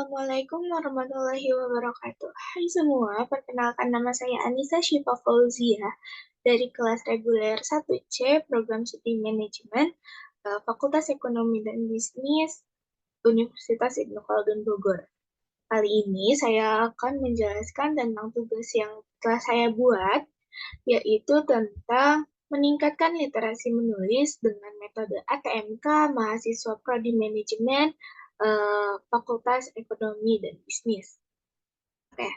Assalamualaikum warahmatullahi wabarakatuh. Hai semua, perkenalkan nama saya Anissa Syifa Fauzia dari kelas reguler 1C Program Studi Manajemen Fakultas Ekonomi dan Bisnis Universitas Ibnu Khaldun Bogor. Kali ini saya akan menjelaskan tentang tugas yang telah saya buat, yaitu tentang meningkatkan literasi menulis dengan metode ATMK mahasiswa Prodi Manajemen Fakultas Ekonomi dan Bisnis. Oke,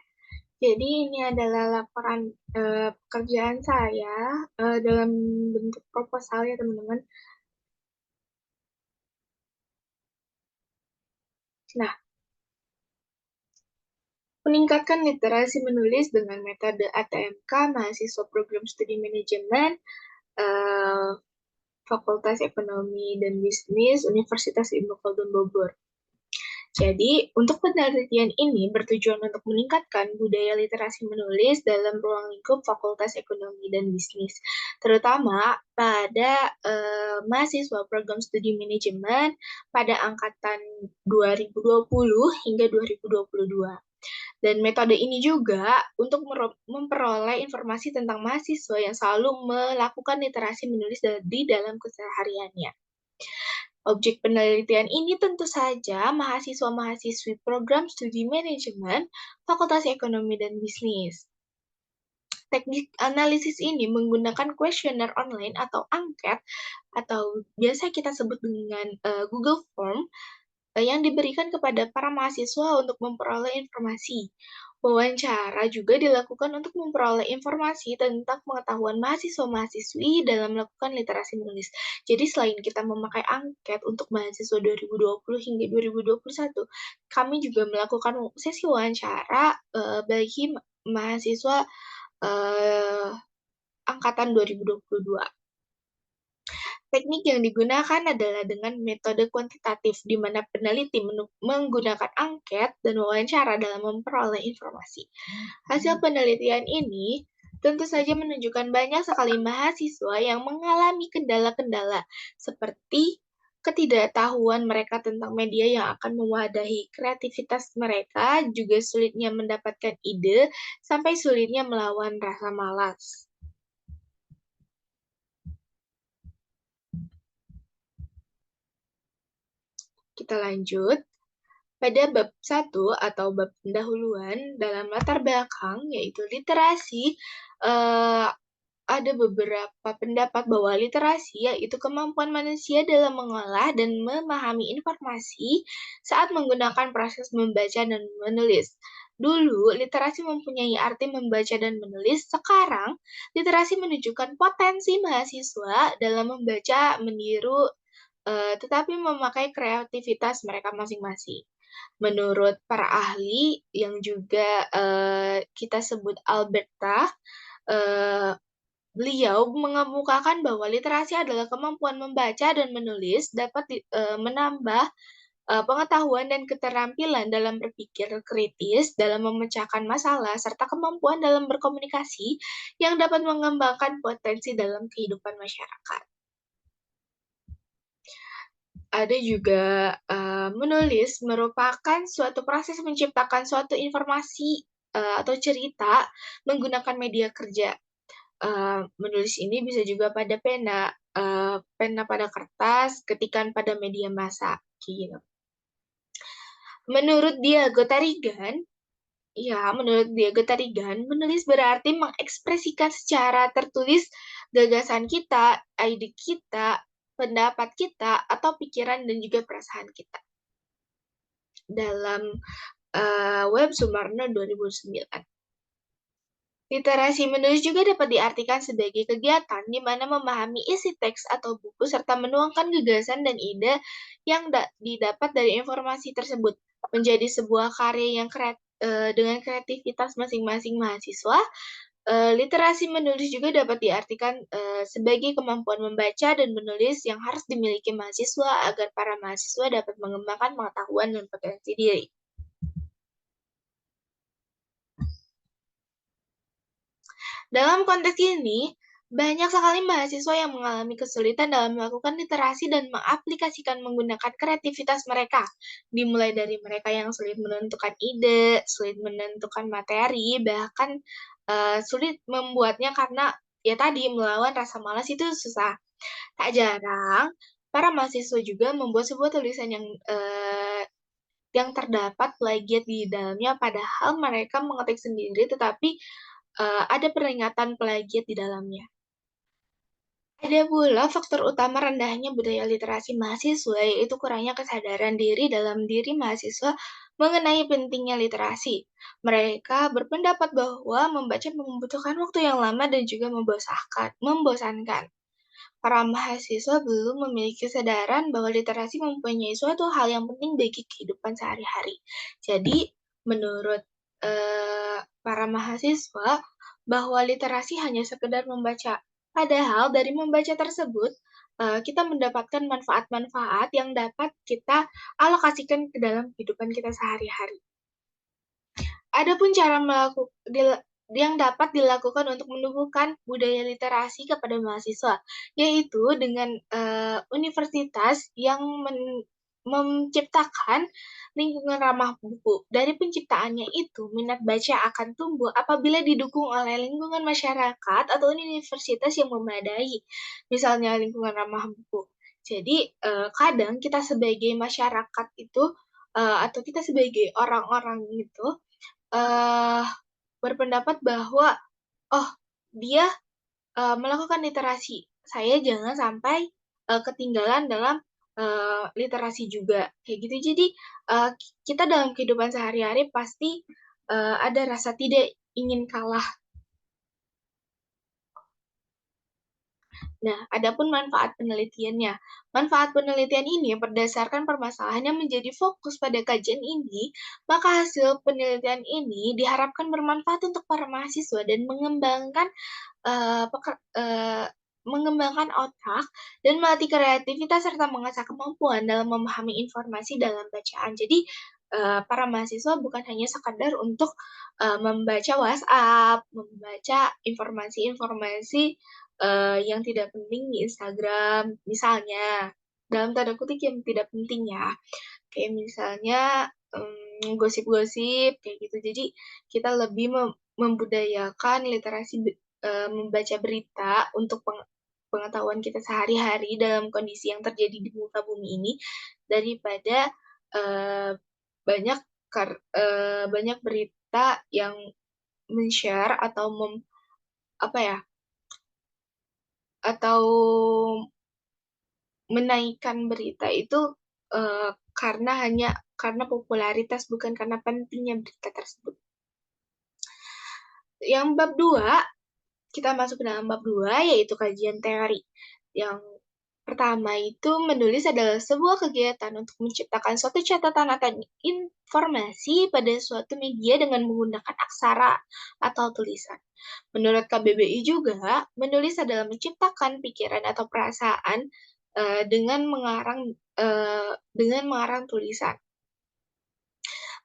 jadi ini adalah laporan pekerjaan saya dalam bentuk proposal ya teman-teman. Nah, meningkatkan literasi menulis dengan metode ATMK mahasiswa Program Studi Manajemen Fakultas Ekonomi dan Bisnis Universitas Ibnu Khaldun Bogor. Jadi, untuk penelitian ini bertujuan untuk meningkatkan budaya literasi menulis dalam ruang lingkup Fakultas Ekonomi dan Bisnis, terutama pada mahasiswa program studi manajemen pada angkatan 2020 hingga 2022. Dan metode ini juga untuk memperoleh informasi tentang mahasiswa yang selalu melakukan literasi menulis di dalam kesehariannya. Objek penelitian ini tentu saja mahasiswa-mahasiswi program studi manajemen Fakultas Ekonomi dan Bisnis. Teknik analisis ini menggunakan kuesioner online atau angket, atau biasa kita sebut dengan Google Form, yang diberikan kepada para mahasiswa untuk memperoleh informasi. Wawancara juga dilakukan untuk memperoleh informasi tentang pengetahuan mahasiswa-mahasiswi dalam melakukan literasi menulis. Jadi selain kita memakai angket untuk mahasiswa 2020 hingga 2021, kami juga melakukan sesi wawancara bagi mahasiswa angkatan 2022. Teknik yang digunakan adalah dengan metode kuantitatif, di mana peneliti menggunakan angket dan wawancara dalam memperoleh informasi. Hasil penelitian ini tentu saja menunjukkan banyak sekali mahasiswa yang mengalami kendala-kendala, seperti ketidaktahuan mereka tentang media yang akan mewadahi kreativitas mereka, juga sulitnya mendapatkan ide, sampai sulitnya melawan rasa malas. Kita lanjut. Pada bab 1 atau bab pendahuluan dalam latar belakang, yaitu literasi, ada beberapa pendapat bahwa literasi yaitu kemampuan manusia dalam mengolah dan memahami informasi saat menggunakan proses membaca dan menulis. Dulu, literasi mempunyai arti membaca dan menulis. Sekarang, literasi menunjukkan potensi mahasiswa dalam membaca, meniru, tetapi memakai kreativitas mereka masing-masing. Menurut para ahli yang juga kita sebut Alberta, beliau mengemukakan bahwa literasi adalah kemampuan membaca dan menulis dapat menambah pengetahuan dan keterampilan dalam berpikir kritis, dalam memecahkan masalah, serta kemampuan dalam berkomunikasi yang dapat mengembangkan potensi dalam kehidupan masyarakat. Ada juga menulis merupakan suatu proses menciptakan suatu informasi atau cerita menggunakan media kerja. Menulis ini bisa juga pada pena, pena pada kertas, ketikan pada media massa, gitu. Menurut Diego Tarigan, menulis berarti mengekspresikan secara tertulis gagasan kita, ide kita, pendapat kita, atau pikiran dan juga perasaan kita. Dalam web Sumarno 2009. Literasi menulis juga dapat diartikan sebagai kegiatan di mana memahami isi teks atau buku serta menuangkan gagasan dan ide yang didapat dari informasi tersebut menjadi sebuah karya yang dengan kreativitas masing-masing mahasiswa. Literasi menulis juga dapat diartikan sebagai kemampuan membaca dan menulis yang harus dimiliki mahasiswa agar para mahasiswa dapat mengembangkan pengetahuan dan potensi diri. Dalam konteks ini, Banyak sekali mahasiswa yang mengalami kesulitan dalam melakukan literasi dan mengaplikasikan menggunakan kreativitas mereka. Dimulai dari mereka yang sulit menentukan ide, sulit menentukan materi, bahkan sulit membuatnya karena ya tadi melawan rasa malas itu susah. Tak jarang, para mahasiswa juga membuat sebuah tulisan yang terdapat plagiat di dalamnya, padahal mereka mengetik sendiri, tetapi ada peringatan plagiat di dalamnya. Ada pula faktor utama rendahnya budaya literasi mahasiswa, yaitu kurangnya kesadaran diri dalam diri mahasiswa mengenai pentingnya literasi. Mereka berpendapat bahwa membaca membutuhkan waktu yang lama dan juga membosankan. Para mahasiswa belum memiliki kesadaran bahwa literasi mempunyai suatu hal yang penting bagi kehidupan sehari-hari. Jadi, menurut para mahasiswa, bahwa literasi hanya sekedar membaca. Padahal dari membaca tersebut, kita mendapatkan manfaat-manfaat yang dapat kita alokasikan ke dalam kehidupan kita sehari-hari. Adapun cara yang dapat dilakukan untuk menumbuhkan budaya literasi kepada mahasiswa, yaitu dengan universitas yang menciptakan lingkungan ramah buku. Dari penciptaannya itu, minat baca akan tumbuh apabila didukung oleh lingkungan masyarakat atau universitas yang memadai, misalnya lingkungan ramah buku. Jadi, kadang kita sebagai masyarakat itu, atau kita sebagai orang-orang itu, eee, berpendapat bahwa, "Oh, dia, melakukan literasi, saya jangan sampai, ketinggalan dalam, literasi juga," kayak gitu. Jadi, kita dalam kehidupan sehari-hari pasti, ada rasa tidak ingin kalah. Nah, adapun manfaat penelitiannya. Manfaat penelitian ini berdasarkan permasalahan yang menjadi fokus pada kajian ini, maka hasil penelitian ini diharapkan bermanfaat untuk para mahasiswa dan eee, peke eee, mengembangkan otak dan melatih kreativitas serta mengasah kemampuan dalam memahami informasi dalam bacaan. Jadi, para mahasiswa bukan hanya sekadar untuk, membaca WhatsApp, membaca informasi-informasi, yang tidak penting di Instagram, misalnya, dalam tanda kutip yang tidak penting ya, kayak misalnya, gosip-gosip kayak gitu. Jadi kita lebih membudayakan literasi membaca berita untuk pengetahuan kita sehari-hari dalam kondisi yang terjadi di muka bumi ini, daripada, eee, banyak banyak berita yang men-share atau apa ya, atau menaikkan berita itu, karena popularitas, bukan karena pentingnya berita tersebut. Yang bab 2 kita masuk ke dalam bab 2 yaitu kajian teori. Yang pertama itu menulis adalah sebuah kegiatan untuk menciptakan suatu catatan atau informasi pada suatu media dengan menggunakan aksara atau tulisan. Menurut KBBI juga, menulis adalah menciptakan pikiran atau perasaan, dengan mengarang tulisan.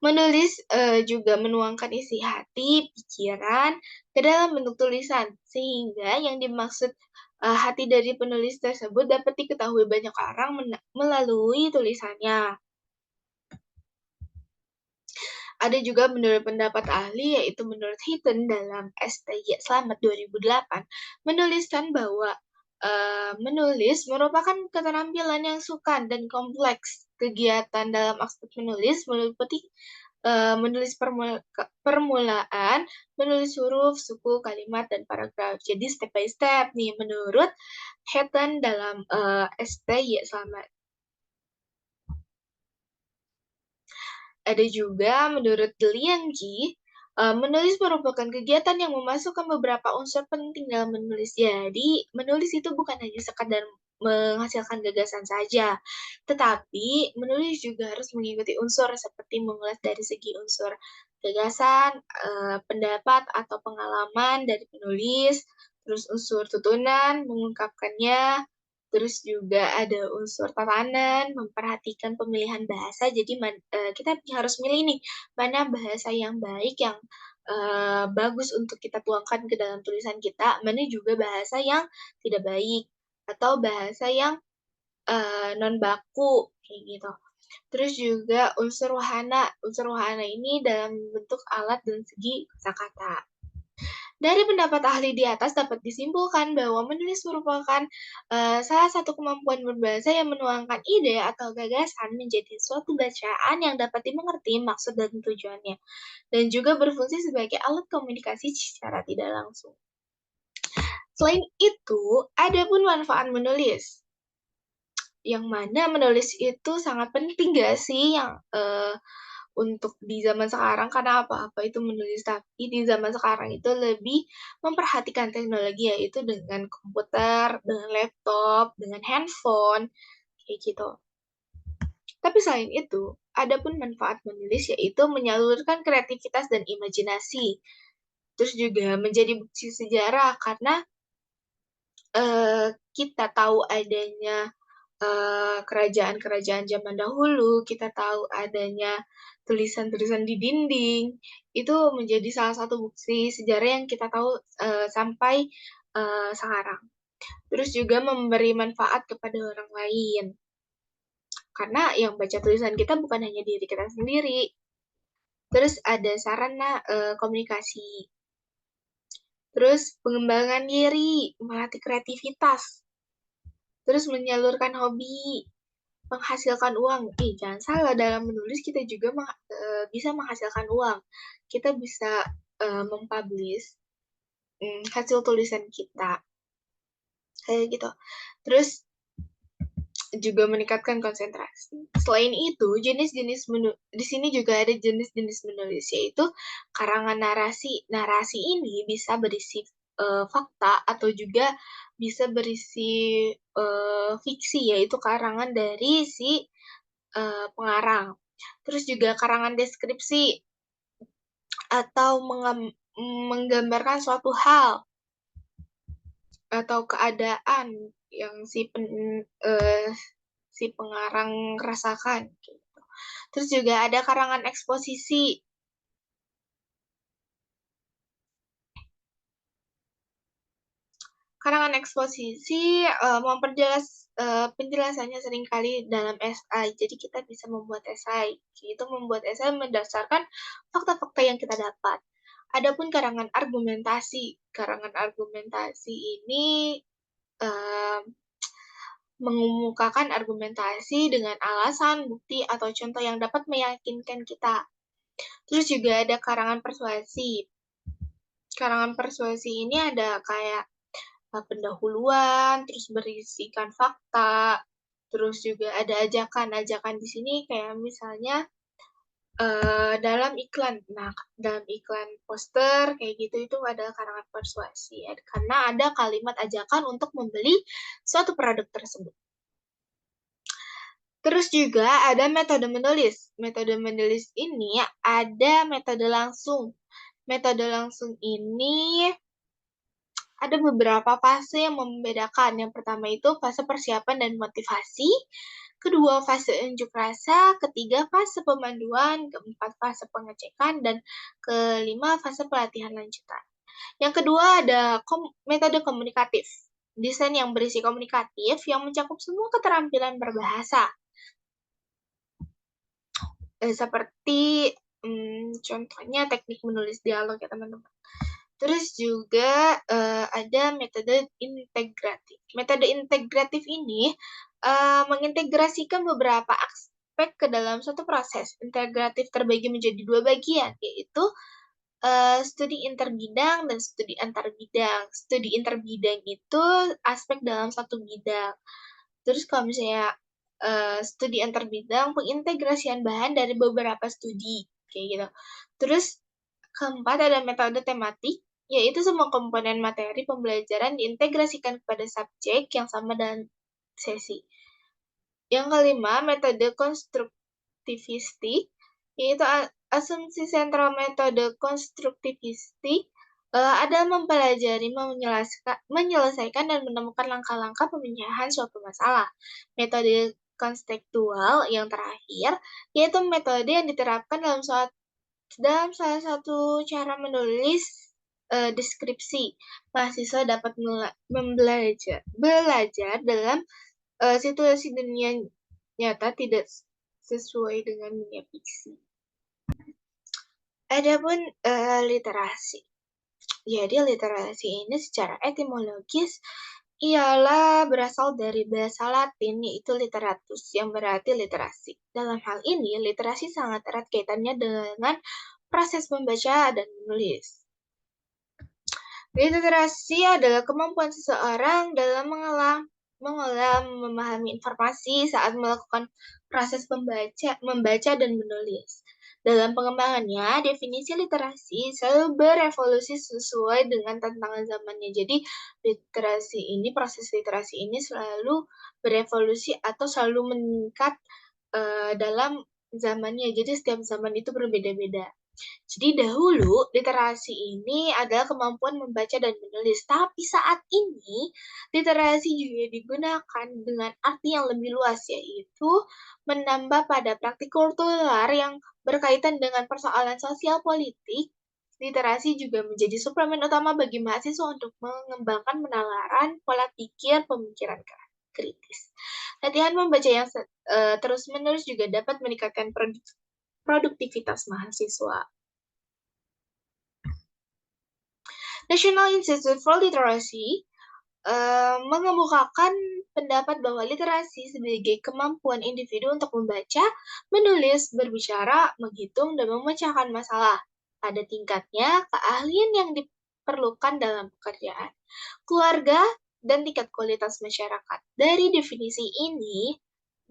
Menulis, juga menuangkan isi hati, pikiran, ke dalam bentuk tulisan, sehingga yang dimaksud, hati dari penulis tersebut dapat diketahui banyak orang melalui tulisannya. Ada juga menurut pendapat ahli, yaitu menurut Hinton dalam STY Slamet 2008, menuliskan bahwa, menulis merupakan keterampilan yang sukar dan kompleks. Kegiatan dalam aspek menulis meliputi, menulis permulaan, menulis huruf, suku, kalimat, dan paragraf. Jadi step by step nih menurut Hinton dalam, STY Slamet. Ada juga menurut Lianji, menulis merupakan kegiatan yang memasukkan beberapa unsur penting dalam menulis. Jadi, menulis itu bukan hanya sekadar menghasilkan gagasan saja, tetapi menulis juga harus mengikuti unsur seperti mengulas dari segi unsur gagasan, pendapat atau pengalaman dari penulis, terus unsur tutunan, mengungkapkannya, Terus juga ada unsur tatanan, memperhatikan pemilihan bahasa. Jadi kita harus milih nih, mana bahasa yang baik, yang bagus untuk kita tuangkan ke dalam tulisan kita, mana juga bahasa yang tidak baik, atau bahasa yang non baku, kayak gitu. Terus juga unsur wahana. Unsur wahana ini dalam bentuk alat dan segi kosakata. Dari pendapat ahli di atas dapat disimpulkan bahwa menulis merupakan salah satu kemampuan berbahasa yang menuangkan ide atau gagasan menjadi suatu bacaan yang dapat dimengerti maksud dan tujuannya, dan juga berfungsi sebagai alat komunikasi secara tidak langsung. Selain itu, ada pun manfaat menulis. Yang mana menulis itu sangat penting gak sih yang untuk di zaman sekarang, karena apa itu menulis, tapi di zaman sekarang itu lebih memperhatikan teknologi, yaitu dengan komputer, dengan laptop, dengan handphone, kayak gitu. Tapi selain itu, ada pun manfaat menulis, yaitu menyalurkan kreativitas dan imajinasi. Terus juga menjadi bukti sejarah, karena kita tahu adanya kerajaan-kerajaan zaman dahulu, kita tahu adanya tulisan-tulisan di dinding, itu menjadi salah satu bukti sejarah yang kita tahu sampai sekarang. Terus juga memberi manfaat kepada orang lain, karena yang baca tulisan kita bukan hanya diri kita sendiri. Terus ada sarana komunikasi. Terus pengembangan diri, melatih kreativitas. Terus menyalurkan hobi, menghasilkan uang. Jangan salah, dalam menulis kita juga bisa menghasilkan uang. Kita bisa mempublish hasil tulisan kita, kayak gitu. Terus juga meningkatkan konsentrasi. Selain itu, jenis-jenis di sini juga ada jenis-jenis menulis, yaitu karangan narasi. Narasi ini bisa berisi fakta atau juga bisa berisi fiksi, yaitu karangan dari si pengarang. Terus juga karangan deskripsi atau menggambarkan suatu hal atau keadaan yang si pengarang rasakan, gitu. Terus juga ada karangan eksposisi. Karangan eksposisi memperjelas penjelasannya seringkali dalam esai. Jadi kita bisa membuat esai. Itu membuat esai berdasarkan fakta-fakta yang kita dapat. Adapun karangan argumentasi. Karangan argumentasi ini mengemukakan argumentasi dengan alasan, bukti, atau contoh yang dapat meyakinkan kita. Terus juga ada karangan persuasi. Karangan persuasi ini ada kayak pendahuluan, terus berisikan fakta, terus juga ada ajakan. Ajakan di sini kayak misalnya dalam iklan. Nah, dalam iklan poster kayak gitu itu ada karangan persuasi. Karena ada kalimat ajakan untuk membeli suatu produk tersebut. Terus juga ada metode menulis. Metode menulis ini ada metode langsung. Metode langsung ini ada beberapa fase yang membedakan. Yang pertama itu fase persiapan dan motivasi, kedua fase unjuk rasa, ketiga fase pemanduan, keempat fase pengecekan, dan kelima fase pelatihan lanjutan. Yang kedua ada metode komunikatif. Desain yang berisi komunikatif yang mencakup semua keterampilan berbahasa. Seperti contohnya teknik menulis dialog ya teman-teman. Terus juga ada metode integratif. Metode integratif ini mengintegrasikan beberapa aspek ke dalam suatu proses. Integratif terbagi menjadi dua bagian, yaitu studi interbidang dan studi antar bidang. Studi interbidang itu aspek dalam satu bidang. Terus kalau misalnya studi antar bidang, pengintegrasian bahan dari beberapa studi, kayak gitu. Terus keempat ada metode tematik, yaitu semua komponen materi pembelajaran diintegrasikan kepada subjek yang sama dalam sesi. Yang kelima, metode konstruktivistik, yaitu asumsi sentral metode konstruktivistik Ada mempelajari, menyelesaikan dan menemukan langkah-langkah pemindahan suatu masalah. Metode konstekstual yang terakhir, yaitu metode yang diterapkan dalam salah satu cara menulis deskripsi. Mahasiswa dapat belajar dalam situasi dunia nyata tidak sesuai dengan dunia fiksi. Adapun literasi. Jadi literasi ini secara etimologis ialah berasal dari bahasa Latin yaitu literatus yang berarti literasi. Dalam hal ini, literasi sangat erat kaitannya dengan proses membaca dan menulis. Literasi adalah kemampuan seseorang dalam mengolah, memahami informasi saat melakukan proses membaca dan menulis. Dalam pengembangannya, definisi literasi selalu berevolusi sesuai dengan tantangan zamannya. Jadi, proses literasi ini selalu berevolusi atau selalu meningkat dalam zamannya. Jadi, setiap zaman itu berbeda-beda. Jadi dahulu literasi ini adalah kemampuan membaca dan menulis, tapi saat ini literasi juga digunakan dengan arti yang lebih luas, yaitu menambah pada praktik kultural yang berkaitan dengan persoalan sosial politik. Literasi juga menjadi suplemen utama bagi mahasiswa untuk mengembangkan penalaran, pola pikir, pemikiran kritis. Latihan membaca yang terus-menerus juga dapat meningkatkan produktivitas mahasiswa. National Institute for Literacy mengemukakan pendapat bahwa literasi sebagai kemampuan individu untuk membaca, menulis, berbicara, menghitung, dan memecahkan masalah. Pada tingkatnya, keahlian yang diperlukan dalam pekerjaan, keluarga, dan tingkat kualitas masyarakat. Dari definisi ini,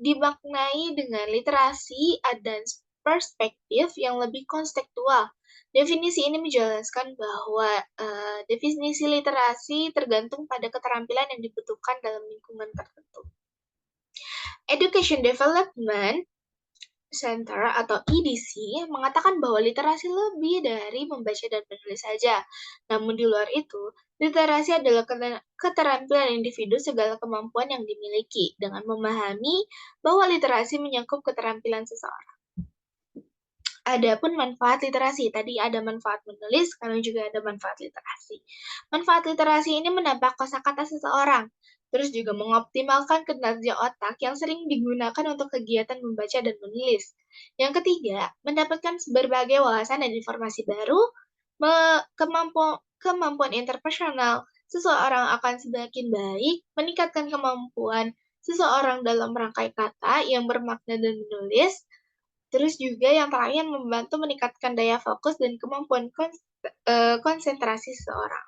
dimaknai dengan literasi dan perspektif yang lebih konstekstual. Definisi ini menjelaskan bahwa definisi literasi tergantung pada keterampilan yang dibutuhkan dalam lingkungan tertentu. Education Development Center atau EDC mengatakan bahwa literasi lebih dari membaca dan menulis saja. Namun di luar itu, literasi adalah keterampilan individu segala kemampuan yang dimiliki dengan memahami bahwa literasi menyangkut keterampilan seseorang. Adapun manfaat literasi, tadi ada manfaat menulis, sekarang juga ada manfaat literasi. Manfaat literasi ini menambah kosakata seseorang, terus juga mengoptimalkan kinerja otak yang sering digunakan untuk kegiatan membaca dan menulis. Yang ketiga, mendapatkan berbagai wawasan dan informasi baru, kemampuan interpersonal seseorang akan semakin baik, meningkatkan kemampuan seseorang dalam merangkai kata yang bermakna dan menulis. Terus juga yang terakhir membantu meningkatkan daya fokus dan kemampuan konsentrasi seseorang.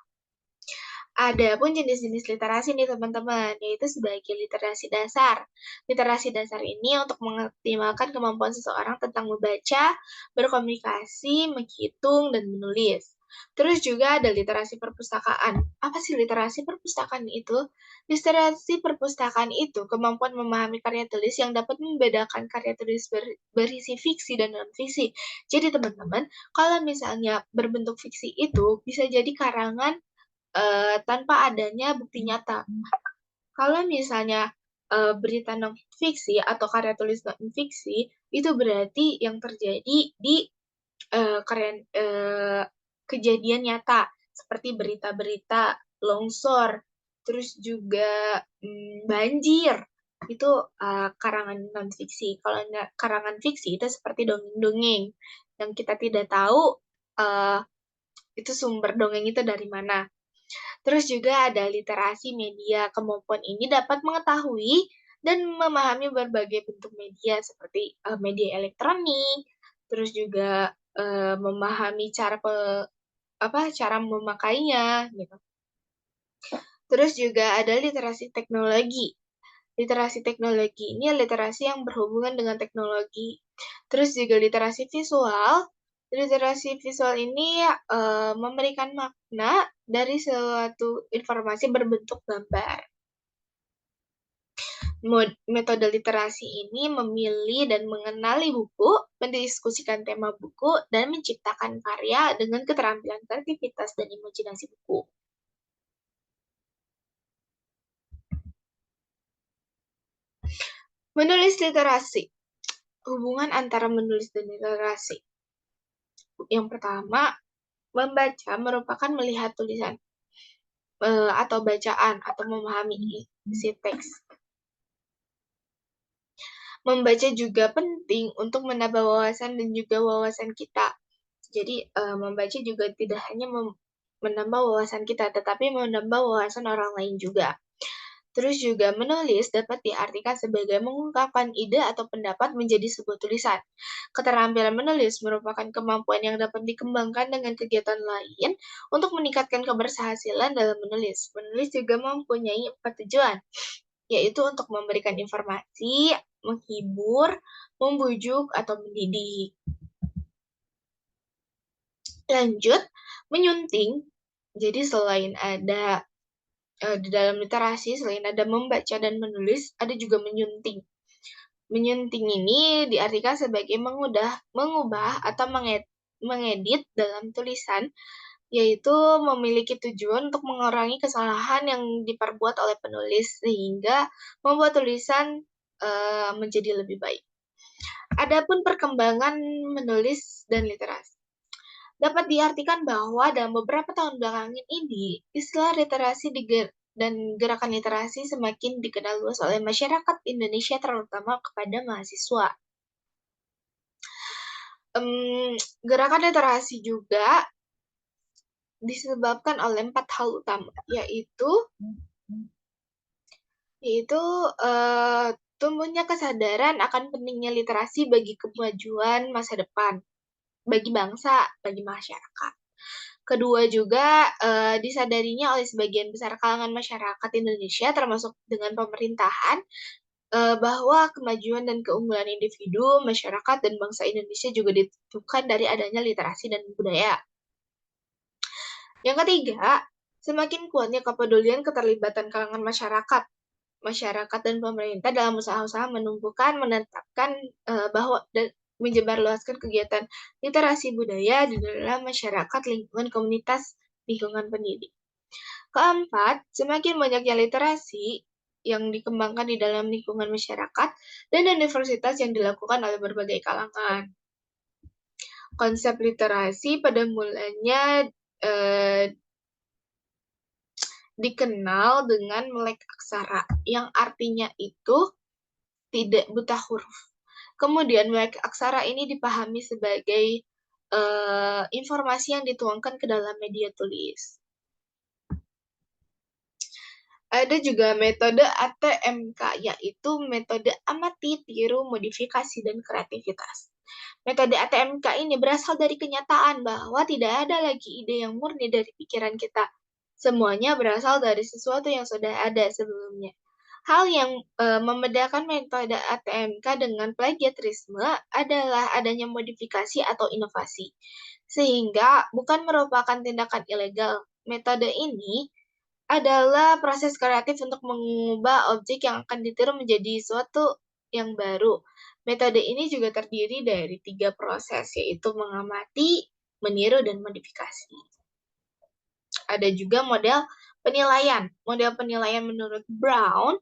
Ada pun jenis-jenis literasi nih teman-teman, yaitu sebagai literasi dasar. Literasi dasar ini untuk mengoptimalkan kemampuan seseorang tentang membaca, berkomunikasi, menghitung, dan menulis. Terus juga ada literasi perpustakaan. Apa sih literasi perpustakaan itu? Literasi perpustakaan itu kemampuan memahami karya tulis yang dapat membedakan karya tulis berisi fiksi dan non-fiksi. Jadi teman-teman, kalau misalnya berbentuk fiksi itu bisa jadi karangan tanpa adanya bukti nyata. Kalau misalnya berita non-fiksi atau karya tulis non-fiksi, itu berarti yang terjadi di kejadian nyata, seperti berita-berita longsor, terus juga banjir, itu karangan non-fiksi. Kalau karangan fiksi itu seperti dongeng-dongeng, yang kita tidak tahu itu sumber dongeng itu dari mana. Terus juga ada literasi media. Kemampuan ini dapat mengetahui dan memahami berbagai bentuk media seperti media elektronik, terus juga memahami cara memakainya gitu. Terus juga ada literasi teknologi. Literasi teknologi ini literasi yang berhubungan dengan teknologi. Terus juga literasi visual. Literasi visual ini memberikan makna dari suatu informasi berbentuk gambar. Metode literasi ini memilih dan mengenali buku, mendiskusikan tema buku, dan menciptakan karya dengan keterampilan kreativitas dan imajinasi buku. Menulis literasi. Hubungan antara menulis dan literasi. Yang pertama, membaca merupakan melihat tulisan atau bacaan atau memahami isi teks. Membaca juga penting untuk menambah wawasan dan juga wawasan kita. Jadi membaca juga tidak hanya menambah wawasan kita, tetapi menambah wawasan orang lain juga. Terus juga menulis dapat diartikan sebagai mengungkapkan ide atau pendapat menjadi sebuah tulisan. Keterampilan menulis merupakan kemampuan yang dapat dikembangkan dengan kegiatan lain untuk meningkatkan keberhasilan dalam menulis. Menulis juga mempunyai 4 tujuan, yaitu untuk memberikan informasi, menghibur, membujuk, atau mendidik. Lanjut, menyunting. Jadi selain ada di dalam literasi, selain ada membaca dan menulis, ada juga menyunting. Menyunting ini diartikan sebagai mengubah atau mengedit dalam tulisan, yaitu memiliki tujuan untuk mengurangi kesalahan yang diperbuat oleh penulis, sehingga membuat tulisan menjadi lebih baik. Adapun perkembangan menulis dan literasi. Dapat diartikan bahwa dalam beberapa tahun belakangan ini, istilah literasi dan gerakan literasi semakin dikenal luas oleh masyarakat Indonesia, terutama kepada mahasiswa. Gerakan literasi juga disebabkan oleh 4 hal utama, yaitu tumbuhnya kesadaran akan pentingnya literasi bagi kemajuan masa depan, bagi bangsa, bagi masyarakat. Kedua juga disadarinya oleh sebagian besar kalangan masyarakat Indonesia, termasuk dengan pemerintahan, bahwa kemajuan dan keunggulan individu, masyarakat, dan bangsa Indonesia juga ditentukan dari adanya literasi dan budaya. Yang ketiga, semakin kuatnya kepedulian keterlibatan kalangan masyarakat dan pemerintah dalam usaha-usaha menumbuhkan, menetapkan bahwa dan menyebarluaskan kegiatan literasi budaya di dalam masyarakat, lingkungan komunitas, lingkungan pendidik. Keempat, semakin banyaknya literasi yang dikembangkan di dalam lingkungan masyarakat dan universitas yang dilakukan oleh berbagai kalangan. Konsep literasi pada mulanya dikenal dengan melek aksara, yang artinya itu tidak buta huruf. Kemudian melek aksara ini dipahami sebagai informasi yang dituangkan ke dalam media tulis. Ada juga metode ATMK, yaitu metode amati, tiru, modifikasi, dan kreativitas. Metode ATMK ini berasal dari kenyataan bahwa tidak ada lagi ide yang murni dari pikiran kita. Semuanya berasal dari sesuatu yang sudah ada sebelumnya. Hal yang membedakan metode ATMK dengan plagiarisme adalah adanya modifikasi atau inovasi, sehingga bukan merupakan tindakan ilegal. Metode ini adalah proses kreatif untuk mengubah objek yang akan ditiru menjadi suatu yang baru. Metode ini juga terdiri dari 3 proses, yaitu mengamati, meniru, dan modifikasi. Ada juga model penilaian. Model penilaian menurut Brown,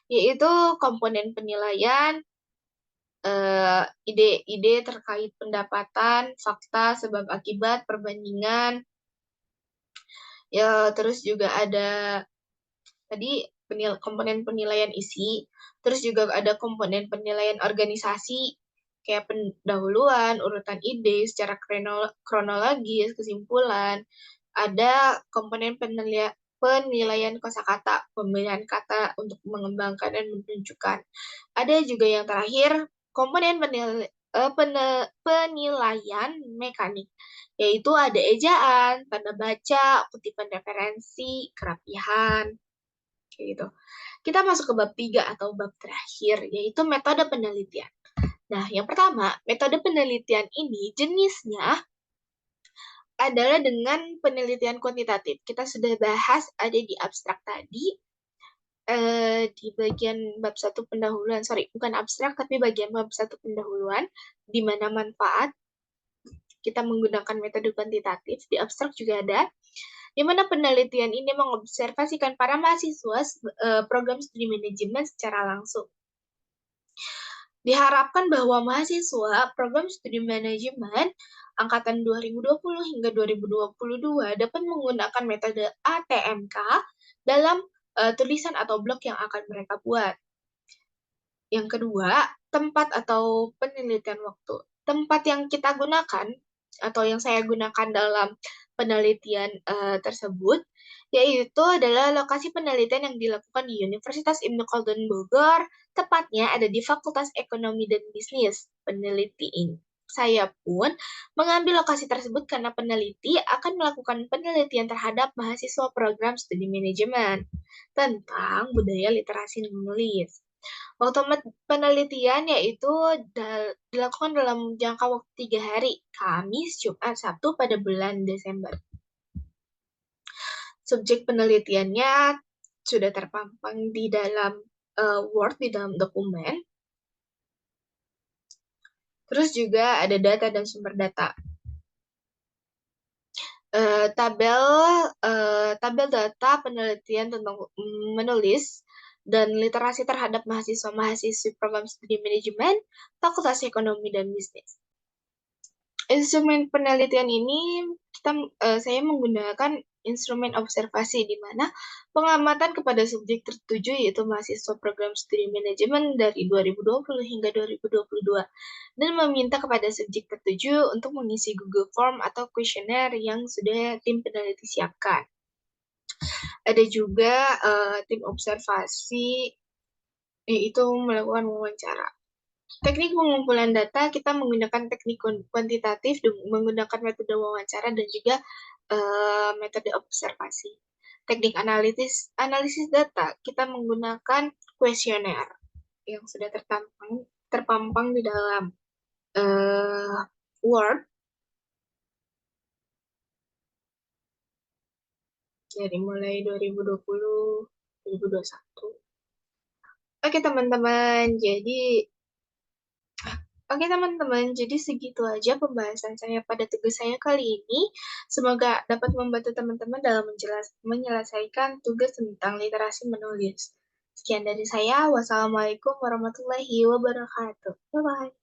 yaitu komponen penilaian, ide-ide terkait pendapatan, fakta, sebab akibat, perbandingan. Ya, terus juga ada tadi komponen penilaian isi, terus juga ada komponen penilaian organisasi, kayak pendahuluan, urutan ide, secara kronologis, kesimpulan. Ada komponen penilaian kosakata, pemilihan kata untuk mengembangkan dan menunjukkan. Ada juga yang terakhir, komponen penilaian mekanik, yaitu ada ejaan, tanda baca, kutipan referensi, kerapihan, kayak gitu. Kita masuk ke bab 3 atau bab terakhir, yaitu metode penelitian. Nah, yang pertama, metode penelitian ini jenisnya adalah dengan penelitian kuantitatif. Kita sudah bahas ada di abstrak tadi. di bagian bab 1 pendahuluan, bukan abstrak, tapi bagian bab 1 pendahuluan, di mana manfaat kita menggunakan metode kuantitatif. Di abstrak juga ada, di mana penelitian ini mengobservasikan para mahasiswa program studi manajemen secara langsung. Diharapkan bahwa mahasiswa program studi manajemen angkatan 2020 hingga 2022 dapat menggunakan metode ATMK dalam tulisan atau blog yang akan mereka buat. Yang kedua, tempat atau penelitian waktu. Tempat yang kita gunakan atau yang saya gunakan dalam penelitian tersebut yaitu adalah lokasi penelitian yang dilakukan di Universitas Ibnu Khaldun Bogor, tepatnya ada di Fakultas Ekonomi dan Bisnis. Peneliti ini saya pun mengambil lokasi tersebut karena peneliti akan melakukan penelitian terhadap mahasiswa program studi manajemen tentang budaya literasi menulis. Waktu penelitian yaitu dilakukan dalam jangka waktu 3 hari, Kamis, Jumat, Sabtu pada bulan Desember. Subjek penelitiannya sudah terpampang di dalam Word, di dalam dokumen. Terus juga ada data dan sumber data. Tabel data penelitian tentang menulis dan literasi terhadap mahasiswa-mahasiswi program studi manajemen, Fakultas Ekonomi dan Bisnis. Instrumen penelitian ini saya menggunakan instrumen observasi, di mana pengamatan kepada subjek tertuju yaitu mahasiswa program studi manajemen dari 2020 hingga 2022 dan meminta kepada subjek tertuju untuk mengisi Google Form atau kuesioner yang sudah tim peneliti siapkan. Ada juga tim observasi yaitu melakukan wawancara. Teknik pengumpulan data, kita menggunakan teknik kuantitatif, menggunakan metode wawancara, dan juga metode observasi. Teknik analisis data, kita menggunakan kuesioner yang sudah terpampang di dalam Word. Dari mulai 2020, 2021. Oke teman-teman, jadi segitu aja pembahasan saya pada tugas saya kali ini. Semoga dapat membantu teman-teman dalam menyelesaikan tugas tentang literasi menulis. Sekian dari saya. Wassalamualaikum warahmatullahi wabarakatuh. Bye-bye.